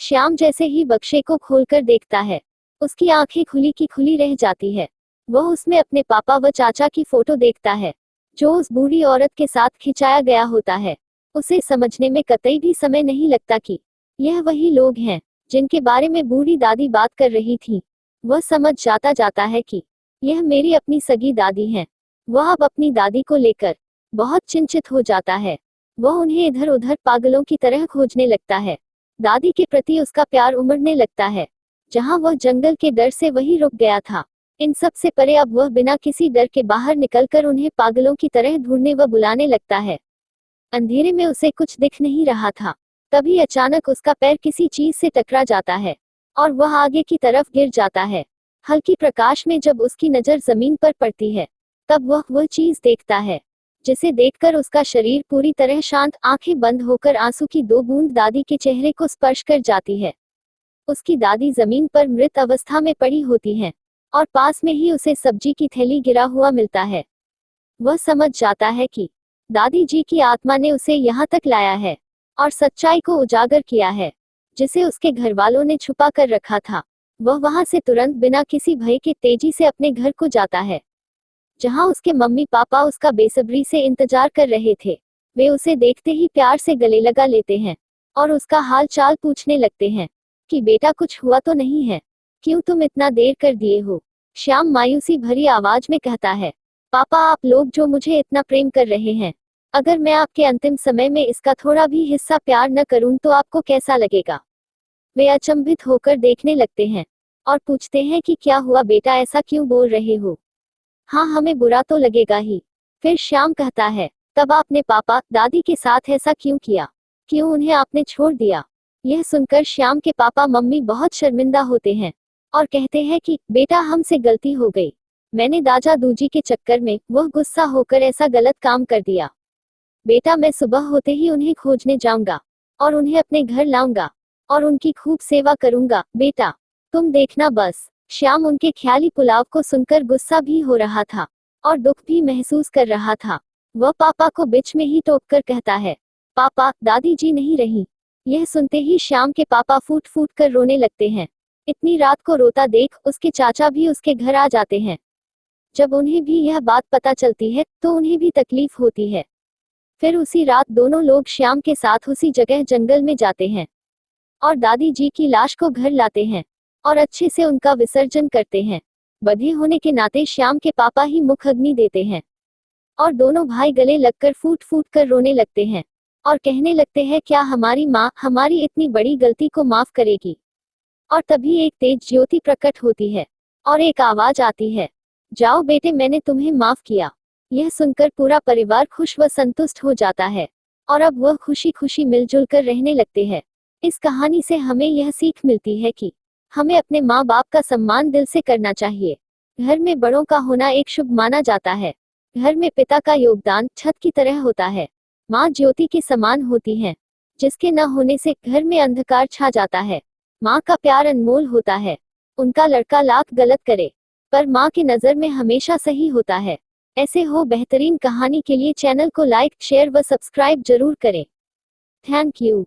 श्याम जैसे ही बक्से को खोलकर देखता है, उसकी आंखें खुली की खुली रह जाती है। वह उसमें अपने पापा व चाचा की फोटो देखता है, जो उस बूढ़ी औरत के साथ खिंचाया गया होता है। उसे समझने में कतई भी समय नहीं लगता कि यह वही लोग हैं जिनके बारे में बूढ़ी दादी बात कर रही थी। वह समझ जाता है कि यह मेरी अपनी सगी दादी हैं। वह अब अपनी दादी को लेकर बहुत चिंतित हो जाता है। वह उन्हें इधर उधर पागलों की तरह खोजने लगता है। दादी के प्रति उसका प्यार उमड़ने लगता है। जहां वह जंगल के डर से वहीं रुक गया था, इन सब से परे अब वह बिना किसी डर के बाहर निकलकर उन्हें पागलों की तरह ढूंढने व बुलाने लगता है। अंधेरे में उसे कुछ दिख नहीं रहा था। तभी अचानक उसका पैर किसी चीज से टकरा जाता है और वह आगे की तरफ गिर जाता है। हल्की प्रकाश में जब उसकी नजर जमीन पर पड़ती है, तब वह चीज देखता है जिसे देखकर उसका शरीर पूरी तरह शांत, आंखें बंद होकर आंसू की 2 बूंद दादी के चेहरे को स्पर्श कर जाती है। उसकी दादी जमीन पर मृत अवस्था में पड़ी होती हैं और पास में ही उसे सब्जी की थैली गिरा हुआ मिलता है। वह समझ जाता है कि दादी जी की आत्मा ने उसे यहाँ तक लाया है और सच्चाई को उजागर किया है, जिसे उसके घर वालों ने छुपा कर रखा था। वह वहां से तुरंत बिना किसी भय के तेजी से अपने घर को जाता है, जहां उसके मम्मी पापा उसका बेसब्री से इंतजार कर रहे थे। वे उसे देखते ही प्यार से गले लगा लेते हैं और उसका हाल चाल पूछने लगते हैं कि बेटा कुछ हुआ तो नहीं है, क्यों तुम इतना देर कर दिए हो। श्याम मायूसी भरी आवाज में कहता है, पापा आप लोग जो मुझे इतना प्रेम कर रहे हैं, अगर मैं आपके अंतिम समय में इसका थोड़ा भी हिस्सा प्यार न करूं तो आपको कैसा लगेगा। वे अचंभित होकर देखने लगते हैं और पूछते हैं कि क्या हुआ बेटा, ऐसा क्यों बोल रहे हो। हाँ हमें बुरा तो लगेगा ही। फिर श्याम कहता है, तब आपने पापा दादी के साथ ऐसा क्यों किया, क्यों उन्हें आपने छोड़ दिया। यह सुनकर श्याम के पापा मम्मी बहुत शर्मिंदा होते हैं और कहते हैं कि बेटा हमसे गलती हो गई, मैंने दादा दूजी के चक्कर में वह गुस्सा होकर ऐसा गलत काम कर दिया। बेटा मैं सुबह होते ही उन्हें खोजने जाऊंगा और उन्हें अपने घर लाऊंगा और उनकी खूब सेवा करूंगा। बेटा तुम देखना बस। श्याम उनके ख्याली पुलाव को सुनकर गुस्सा भी हो रहा था और दुख भी महसूस कर रहा था। वह पापा को बीच में ही टोककर कहता है, पापा दादी जी नहीं रही। यह सुनते ही श्याम के पापा फूट फूट कर रोने लगते हैं। इतनी रात को रोता देख उसके चाचा भी उसके घर आ जाते हैं। जब उन्हें भी यह बात पता चलती है तो उन्हें भी तकलीफ होती है। फिर उसी रात दोनों लोग श्याम के साथ उसी जगह जंगल में जाते हैं और दादी जी की लाश को घर लाते हैं और अच्छे से उनका विसर्जन करते हैं। बधे होने के नाते श्याम के पापा ही मुख अग्नि देते हैं और दोनों भाई गले लगकर फूट फूट कर रोने लगते हैं और कहने लगते हैं, क्या हमारी माँ हमारी इतनी बड़ी गलती को माफ करेगी। और तभी एक तेज ज्योति प्रकट होती है और एक आवाज आती है, जाओ बेटे मैंने तुम्हें माफ किया। यह सुनकर पूरा परिवार खुश व संतुष्ट हो जाता है और अब वह खुशी खुशी मिलजुल कर रहने लगते हैं। इस कहानी से हमें यह सीख मिलती है कि हमें अपने माँ बाप का सम्मान दिल से करना चाहिए। घर में बड़ों का होना एक शुभ माना जाता है। घर में पिता का योगदान छत की तरह होता है। माँ ज्योति के समान होती हैं, जिसके न होने से घर में अंधकार छा जाता है। माँ का प्यार अनमोल होता है। उनका लड़का लाख गलत करे पर माँ की नजर में हमेशा सही होता है। ऐसे हो बेहतरीन कहानी के लिए चैनल को लाइक शेयर व सब्सक्राइब जरूर करें। Thank you.